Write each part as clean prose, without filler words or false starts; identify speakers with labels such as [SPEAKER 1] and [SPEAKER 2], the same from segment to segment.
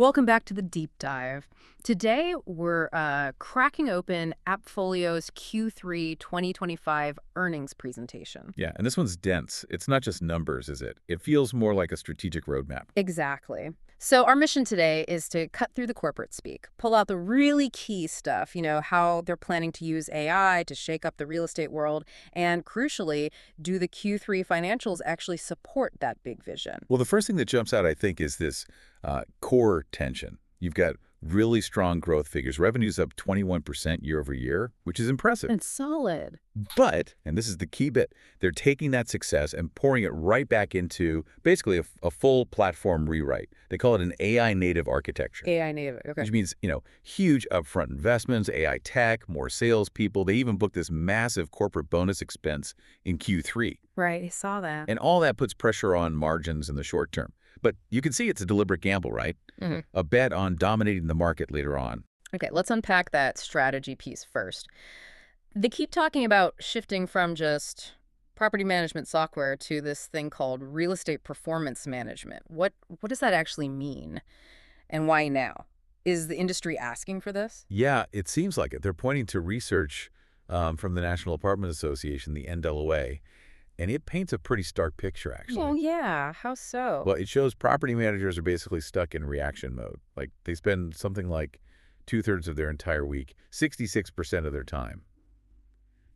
[SPEAKER 1] Welcome back to the deep dive. Today, we're cracking open AppFolio's Q3 2025 earnings presentation.
[SPEAKER 2] Yeah, and this one's dense. It's not just numbers, is it? It feels more like a strategic roadmap.
[SPEAKER 1] Exactly. So our mission today is to cut through the corporate speak, pull out the really key stuff, how they're planning to use AI to shake up the real estate world, and crucially, do the Q3 financials actually support that big vision?
[SPEAKER 2] Well, the first thing that jumps out, I think, is this core tension. You've got really strong growth figures. Revenue's up 21% year over year, which is impressive.
[SPEAKER 1] It's solid.
[SPEAKER 2] But, and this is the key bit, they're taking that success and pouring it right back into basically a full platform rewrite. They call it an AI native architecture.
[SPEAKER 1] AI native, okay.
[SPEAKER 2] Which means, huge upfront investments, AI tech, more salespeople. They even booked this massive corporate bonus expense in Q3.
[SPEAKER 1] Right, I saw that.
[SPEAKER 2] And all that puts pressure on margins in the short term. But you can see it's a deliberate gamble, right? A bet on dominating the market later on.
[SPEAKER 1] Okay, let's unpack that strategy piece first. They keep talking about shifting from just property management software to this thing called real estate performance management. What does that actually mean? And why now? Is the industry asking for this?
[SPEAKER 2] Yeah, it seems like it. They're pointing to research from the National Apartment Association, the NAA, and it paints a pretty stark picture, actually.
[SPEAKER 1] Oh, yeah. How so?
[SPEAKER 2] Well, it shows property managers are basically stuck in reaction mode. Like, they spend something like 2/3 of their entire week, 66% of their time,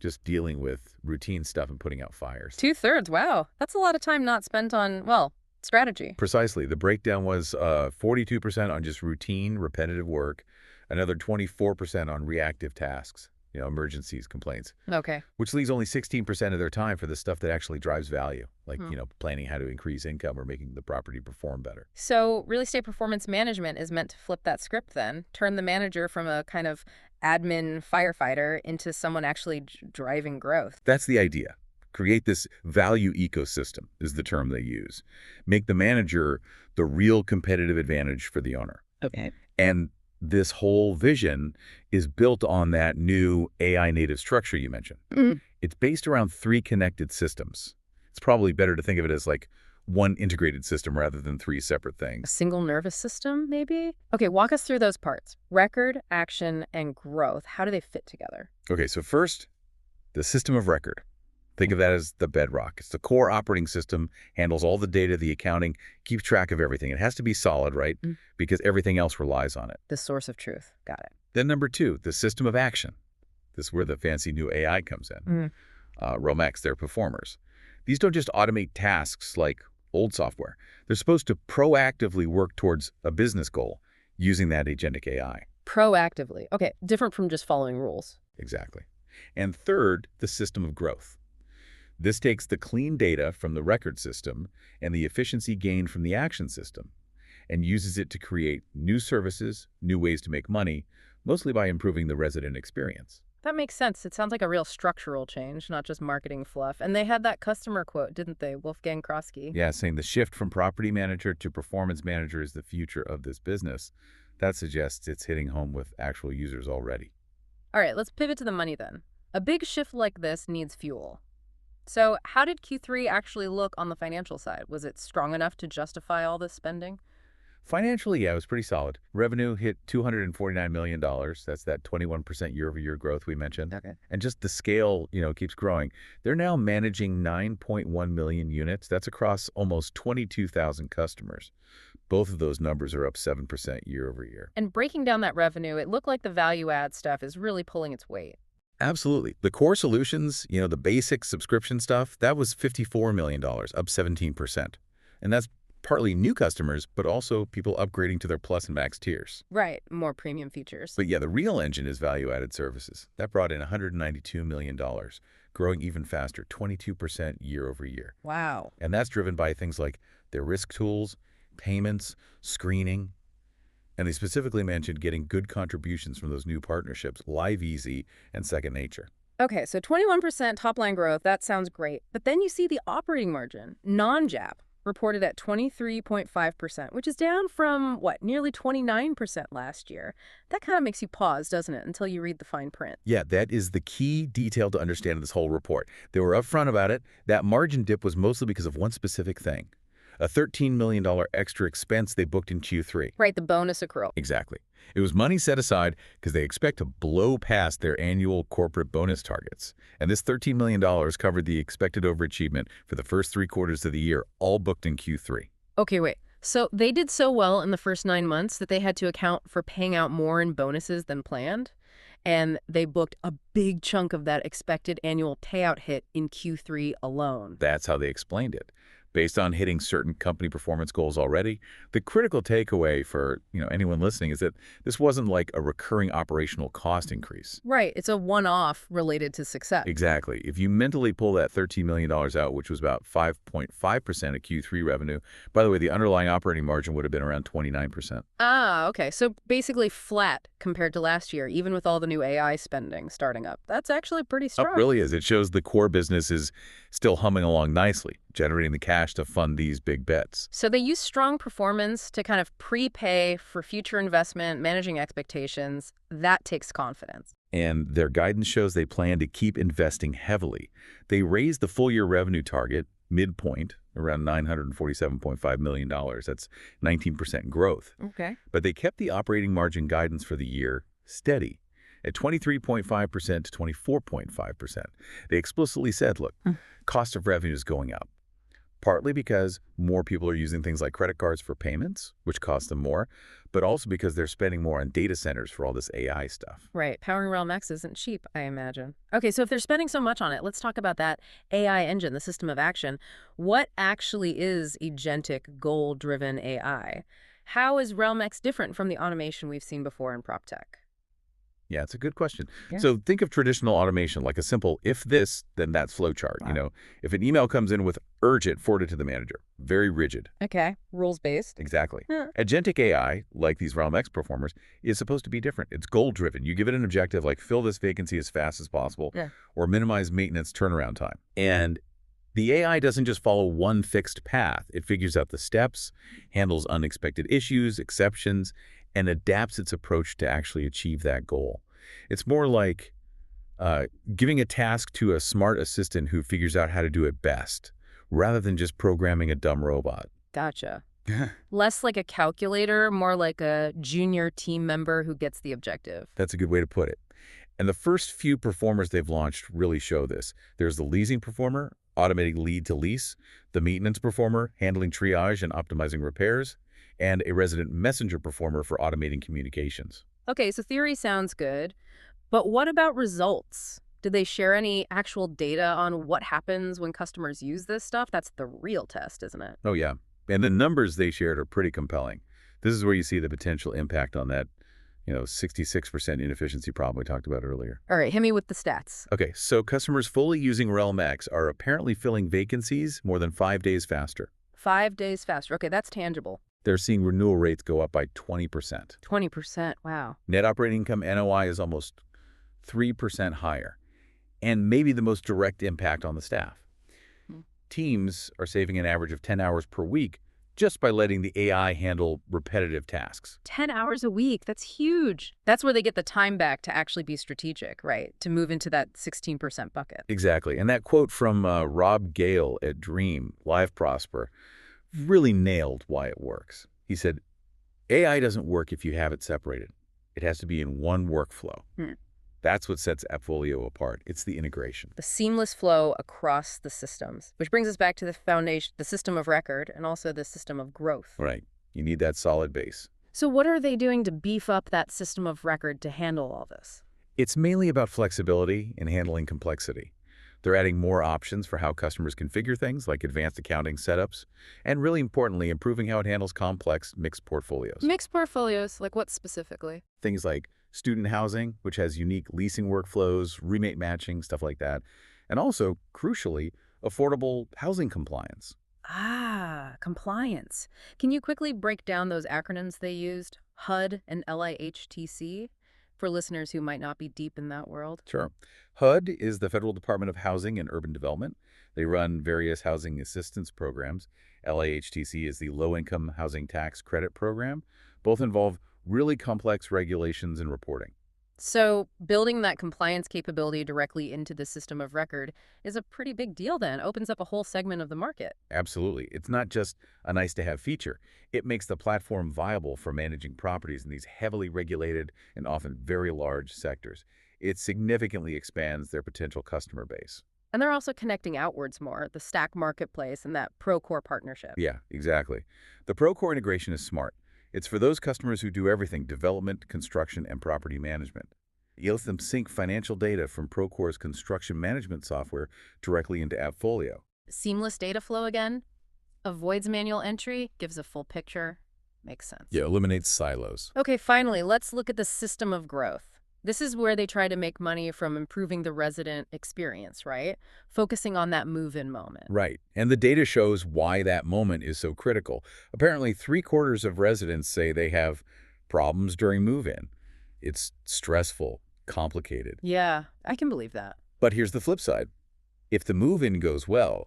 [SPEAKER 2] just dealing with routine stuff and putting out fires.
[SPEAKER 1] 2/3, wow. That's a lot of time not spent on, strategy.
[SPEAKER 2] Precisely. The breakdown was 42% on just routine, repetitive work, another 24% on reactive tasks, emergencies, complaints.
[SPEAKER 1] Okay.
[SPEAKER 2] Which leaves only 16% of their time for the stuff that actually drives value, like, planning how to increase income or making the property perform better.
[SPEAKER 1] So real estate performance management is meant to flip that script then, turn the manager from a kind of admin firefighter into someone actually driving growth.
[SPEAKER 2] That's the idea. Create this value ecosystem is the term they use. Make the manager the real competitive advantage for the owner.
[SPEAKER 1] Okay.
[SPEAKER 2] And this whole vision is built on that new AI native structure you mentioned. It's based around 3 connected systems. It's probably better to think of it as like one integrated system rather than 3 separate
[SPEAKER 1] A
[SPEAKER 2] things.
[SPEAKER 1] single nervous system, maybe? Okay, walk us through those parts. Record, action, and growth. How do they fit together?
[SPEAKER 2] Okay, so first, the system of record. Think of that as the bedrock. It's the core operating system, handles all the data, the accounting, keeps track of everything. It has to be solid, right? Because everything else relies on it.
[SPEAKER 1] The source of truth. Got it.
[SPEAKER 2] Then number 2, the system of action. This is where the fancy new AI comes in. Romex, they're performers. These don't just automate tasks like old software. They're supposed to proactively work towards a business goal using that agentic AI.
[SPEAKER 1] Proactively. Okay, different from just following rules.
[SPEAKER 2] Exactly. And third, the system of growth. This takes the clean data from the record system and the efficiency gained from the action system and uses it to create new services, new ways to make money, mostly by improving the resident experience.
[SPEAKER 1] That makes sense. It sounds like a real structural change, not just marketing fluff. And they had that customer quote, didn't they? Wolfgang Kroski.
[SPEAKER 2] Yeah, saying the shift from property manager to performance manager is the future of this business. That suggests it's hitting home with actual users already.
[SPEAKER 1] All right, let's pivot to the money then. A big shift like this needs fuel. So how did Q3 actually look on the financial side? Was it strong enough to justify all this spending?
[SPEAKER 2] Financially, yeah, it was pretty solid. Revenue hit $249 million. That's that 21% year-over-year growth we mentioned.
[SPEAKER 1] Okay.
[SPEAKER 2] And just the scale, keeps growing. They're now managing 9.1 million units. That's across almost 22,000 customers. Both of those numbers are up 7% year-over-year.
[SPEAKER 1] And breaking down that revenue, it looked like the value-add stuff is really pulling its weight.
[SPEAKER 2] Absolutely. The core solutions, the basic subscription stuff, that was $54 million, up 17%. And that's partly new customers, but also people upgrading to their Plus and Max tiers.
[SPEAKER 1] Right, more premium features.
[SPEAKER 2] But yeah, the real engine is value-added services. That brought in $192 million, growing even faster, 22% year-over-year.
[SPEAKER 1] Wow.
[SPEAKER 2] And that's driven by things like their risk tools, payments, screening. And they specifically mentioned getting good contributions from those new partnerships, LiveEasy and Second Nature.
[SPEAKER 1] Okay, so 21% top-line growth, that sounds great. But then you see the operating margin, non-GAAP, reported at 23.5%, which is down from, nearly 29% last year. That kind of makes you pause, doesn't it, until you read the fine print?
[SPEAKER 2] Yeah, that is the key detail to understand in this whole report. They were upfront about it. That margin dip was mostly because of one specific thing. a $13 million extra expense they booked in Q3.
[SPEAKER 1] Right, the bonus accrual.
[SPEAKER 2] Exactly. It was money set aside because they expect to blow past their annual corporate bonus targets. And this $13 million covered the expected overachievement for the first 3 quarters of the year, all booked in Q3.
[SPEAKER 1] Okay, wait. So they did so well in the first 9 months that they had to account for paying out more in bonuses than planned? And they booked a big chunk of that expected annual payout hit in Q3 alone.
[SPEAKER 2] That's how they explained it. Based on hitting certain company performance goals already, the critical takeaway for anyone listening is that this wasn't like a recurring operational cost increase.
[SPEAKER 1] Right, it's a one-off related to success.
[SPEAKER 2] Exactly. If you mentally pull that $13 million out, which was about 5.5% of Q3 revenue, by the way, the underlying operating margin would have been around 29%.
[SPEAKER 1] Ah, okay. So basically flat compared to last year, even with all the new AI spending starting up. That's actually pretty
[SPEAKER 2] It
[SPEAKER 1] strong.
[SPEAKER 2] really is. It shows the core business is still humming along nicely, generating the cash to fund these big bets.
[SPEAKER 1] So they use strong performance to kind of prepay for future investment, managing expectations. That takes confidence.
[SPEAKER 2] And their guidance shows they plan to keep investing heavily. They raised the full-year revenue target, midpoint, around $947.5 million. That's 19% growth.
[SPEAKER 1] Okay.
[SPEAKER 2] But they kept the operating margin guidance for the year steady at 23.5% to 24.5%. They explicitly said, look, cost of revenue is going up, partly because more people are using things like credit cards for payments, which cost them more, but also because they're spending more on data centers for all this AI stuff.
[SPEAKER 1] Right. Powering Realm X isn't cheap, I imagine. Okay, so if they're spending so much on it, let's talk about that AI engine, the system of action. What actually is agentic, goal-driven AI? How is Realm X different from the automation we've seen before in prop tech?
[SPEAKER 2] Yeah, it's a good question.
[SPEAKER 1] Yeah.
[SPEAKER 2] So think of traditional automation like a simple if this, then that flowchart.
[SPEAKER 1] Wow.
[SPEAKER 2] If an email comes in with urgent, forward it to the manager. Very rigid.
[SPEAKER 1] Okay, rules-based.
[SPEAKER 2] Exactly.
[SPEAKER 1] Yeah.
[SPEAKER 2] Agentic AI, like these Realm X performers, is supposed to be different. It's goal-driven. You give it an objective like fill this vacancy as fast as possible or minimize maintenance turnaround time. And the AI doesn't just follow one fixed path. It figures out the steps, handles unexpected issues, exceptions, and adapts its approach to actually achieve that goal. It's more like giving a task to a smart assistant who figures out how to do it best, rather than just programming a dumb robot.
[SPEAKER 1] Gotcha. Less like a calculator, more like a junior team member who gets the objective.
[SPEAKER 2] That's a good way to put it. And the first few performers they've launched really show this. There's the leasing performer, automating lead to lease, the maintenance performer, handling triage and optimizing repairs, and a resident messenger performer for automating communications.
[SPEAKER 1] Okay, so theory sounds good, but what about results? Did they share any actual data on what happens when customers use this stuff? That's the real test, isn't it?
[SPEAKER 2] Oh, yeah. And the numbers they shared are pretty compelling. This is where you see the potential impact on that 66% inefficiency problem we talked about earlier.
[SPEAKER 1] All right, hit me with the stats.
[SPEAKER 2] Okay, so customers fully using Realm X are apparently filling vacancies more than 5 days faster.
[SPEAKER 1] 5 days faster. Okay, that's tangible.
[SPEAKER 2] They're seeing renewal rates go up by 20%.
[SPEAKER 1] 20%, wow.
[SPEAKER 2] Net operating income NOI is almost 3% higher, and maybe the most direct impact on the staff. Teams are saving an average of 10 hours per week just by letting the AI handle repetitive tasks.
[SPEAKER 1] 10 hours a week, that's huge. That's where they get the time back to actually be strategic, right? To move into that 16% bucket.
[SPEAKER 2] Exactly. And that quote from Rob Gale at Dream, Live Prosper, really nailed why it works. He said, AI doesn't work if you have it separated. It has to be in one workflow. That's what sets AppFolio apart. It's the integration.
[SPEAKER 1] The seamless flow across the systems, which brings us back to the foundation, the system of record, and also the system of growth.
[SPEAKER 2] Right. You need that solid base.
[SPEAKER 1] So what are they doing to beef up that system of record to handle all this?
[SPEAKER 2] It's mainly about flexibility and handling complexity. They're adding more options for how customers configure things like advanced accounting setups, and really importantly, improving how it handles complex mixed portfolios.
[SPEAKER 1] Mixed portfolios, like what specifically?
[SPEAKER 2] Things like student housing, which has unique leasing workflows, roommate matching, stuff like that. And also, crucially, affordable housing compliance.
[SPEAKER 1] Ah, compliance. Can you quickly break down those acronyms they used, HUD and LIHTC, for listeners who might not be deep in that world?
[SPEAKER 2] Sure. HUD is the Federal Department of Housing and Urban Development. They run various housing assistance programs. LIHTC is the Low-Income Housing Tax Credit Program. Both involve really complex regulations and reporting.
[SPEAKER 1] So building that compliance capability directly into the system of record is a pretty big deal then. Opens up a whole segment of the market.
[SPEAKER 2] Absolutely. It's not just a nice-to-have feature. It makes the platform viable for managing properties in these heavily regulated and often very large sectors. It significantly expands their potential customer base.
[SPEAKER 1] And they're also connecting outwards more, the Stack Marketplace and that Procore partnership.
[SPEAKER 2] Yeah, exactly. The Procore integration is smart. It's for those customers who do everything: development, construction, and property management. It lets them sync financial data from Procore's construction management software directly into AppFolio.
[SPEAKER 1] Seamless data flow again, avoids manual entry, gives a full picture. Makes sense.
[SPEAKER 2] Yeah, eliminates silos.
[SPEAKER 1] Okay, finally, let's look at the system of growth. This is where they try to make money from improving the resident experience, right? Focusing on that move-in moment.
[SPEAKER 2] Right. And the data shows why that moment is so critical. Apparently, three-quarters of residents say they have problems during move-in. It's stressful, complicated.
[SPEAKER 1] Yeah, I can believe that.
[SPEAKER 2] But here's the flip side. If the move-in goes well,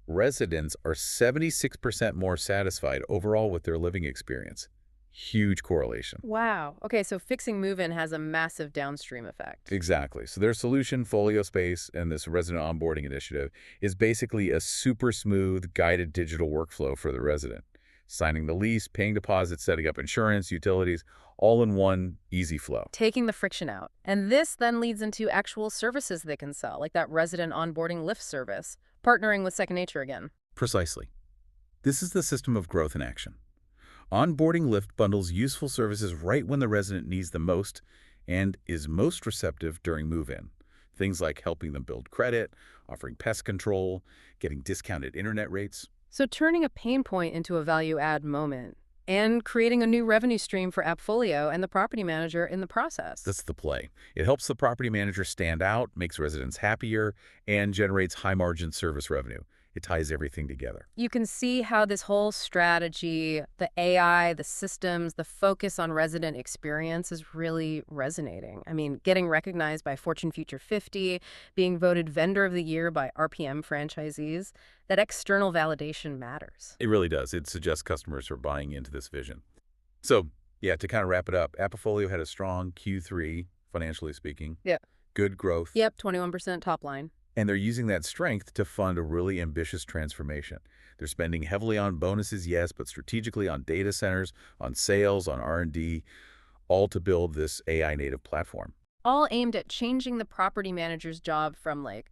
[SPEAKER 2] residents are 76% more satisfied overall with their living experience. Huge correlation.
[SPEAKER 1] Wow. Okay, so fixing move-in has a massive downstream effect.
[SPEAKER 2] Exactly. So their solution, Folio Space, and this resident onboarding initiative is basically a super smooth, guided digital workflow for the resident. Signing the lease, paying deposits, setting up insurance, utilities, all in one easy flow.
[SPEAKER 1] Taking the friction out. And this then leads into actual services they can sell, like that resident onboarding lift service, partnering with Second Nature again.
[SPEAKER 2] Precisely. This is the system of growth in action. Onboarding Lift bundles useful services right when the resident needs them most and is most receptive during move-in. Things like helping them build credit, offering pest control, getting discounted internet rates.
[SPEAKER 1] So turning a pain point into a value-add moment and creating a new revenue stream for AppFolio and the property manager in the process.
[SPEAKER 2] That's the play. It helps the property manager stand out, makes residents happier, and generates high-margin service revenue. It ties everything together.
[SPEAKER 1] You can see how this whole strategy, the AI, the systems, the focus on resident experience is really resonating. I mean, getting recognized by Fortune Future 50, being voted Vendor of the Year by RPM franchisees, that external validation matters.
[SPEAKER 2] It really does. It suggests customers are buying into this vision. So, yeah, to kind of wrap it up, AppFolio had a strong Q3, financially speaking.
[SPEAKER 1] Yeah.
[SPEAKER 2] Good growth.
[SPEAKER 1] Yep, 21% top line.
[SPEAKER 2] And they're using that strength to fund a really ambitious transformation. They're spending heavily on bonuses, yes, but strategically on data centers, on sales, on R&D, all to build this AI-native platform.
[SPEAKER 1] All aimed at changing the property manager's job from like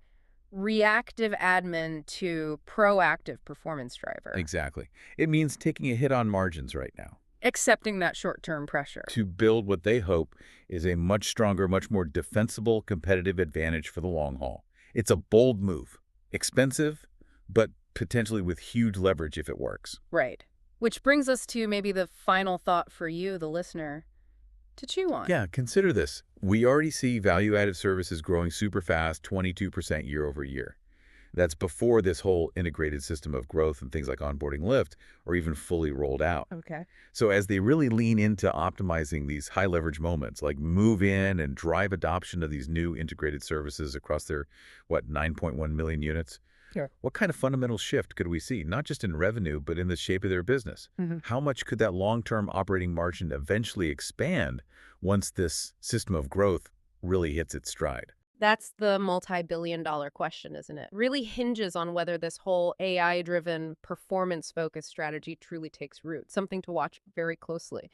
[SPEAKER 1] reactive admin to proactive performance driver.
[SPEAKER 2] Exactly. It means taking a hit on margins right now
[SPEAKER 1] Accepting that short-term pressure.
[SPEAKER 2] to build what they hope is a much stronger, much more defensible competitive advantage for the long haul. It's a bold move, expensive, but potentially with huge leverage if it works.
[SPEAKER 1] Right. Which brings us to maybe the final thought for you, the listener, to chew on.
[SPEAKER 2] Yeah, consider this. We already see value-added services growing super fast, 22% year over year. That's before this whole integrated system of growth and things like onboarding Lyft are even fully rolled out.
[SPEAKER 1] Okay.
[SPEAKER 2] So as they really lean into optimizing these high leverage moments, like move in and drive adoption of these new integrated services across their, 9.1 million units,
[SPEAKER 1] Sure.
[SPEAKER 2] what kind of fundamental shift could we see, not just in revenue, but in the shape of their business? How much could that long-term operating margin eventually expand once this system of growth really hits its stride?
[SPEAKER 1] That's the multi-billion-dollar question, isn't it? Really hinges on whether this whole AI-driven, performance-focused strategy truly takes root. Something to watch very closely.